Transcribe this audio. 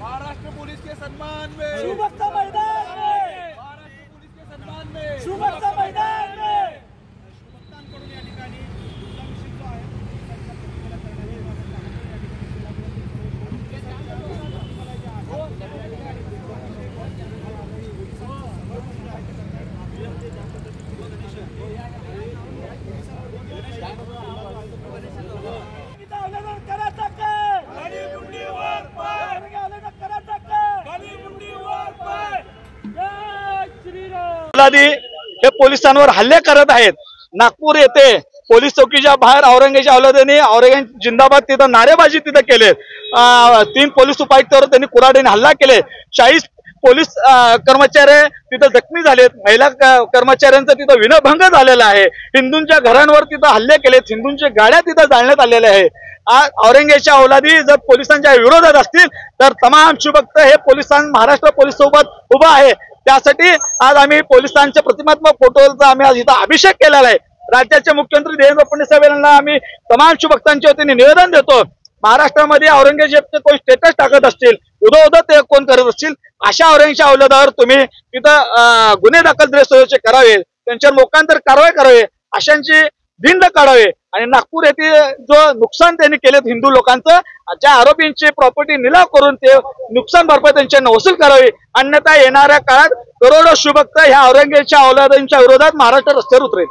Maharashtra police के सम्मान में, शुभेच्छा मैदान में, महाराष्ट्र पुलिस के सम्मान में, शुभेच्छा मैदान में। शुभेच्छांकडून या ठिकाणी दुर्गा मिशन जो आहे हे पोलिसांवर हल्ले करत आहेत। नागपूर येथे पोलीस चौकीच्या बाहेर औरंगजेबच्या औलादांनी औरंगजेब जिंदाबाद तिथं नारेबाजी तिथं केले। 3 पोलीस उपायुक्तांवर त्यांनी कुऱ्हाडीने हल्ला केले। 40 पोलीस कर्मचारी तिथं जखमी झालेत। महिला कर्मचाऱ्यांचा तिथं विनयभंग झालेला आहे। हिंदूंच्या घरांवर तिथं हल्ले केलेत। हिंदूंच्या गाड्या तिथं जाळण्यात आलेल्या आहे। औरंगजेबच्या औलादी जर पोलिसांच्या विरोधात असतील तर तमाम शुभक्त हे महाराष्ट्र पोलीस सोबत उभा आहे। त्यासाठी आज आम्ही पोलिसांच्या प्रतिमात्मक फोटोचा आम्ही आज इथं अभिषेक केलेला आहे। राज्याचे मुख्यमंत्री देवेंद्र फडणवीस यांना आम्ही तमाम शुभक्तांच्या वतीने निवेदन देतो। महाराष्ट्रामध्ये औरंगजेबचे कोण स्टेटस टाकत असतील, उदो ते कोण करत असतील, अशा औरंगजेबच्या औलादावर तुम्ही तिथं गुन्हे दाखल करावे, त्यांच्यावर मोकांतर कारवाई करावी, अशांची भिंड काढावे आणि नागपूर येथे जो नुकसान त्यांनी केले हिंदू लोकांचं, ज्या आरोपींची प्रॉपर्टी निलाव करून ते नुकसान भरपाई त्यांच्यानं वसूल करावी। अन्यथा येणाऱ्या काळात करोडो शुभक्त ह्या औरंगजेबच्या औलादांच्या विरोधात महाराष्ट्र रस्त्यावर उतरेल।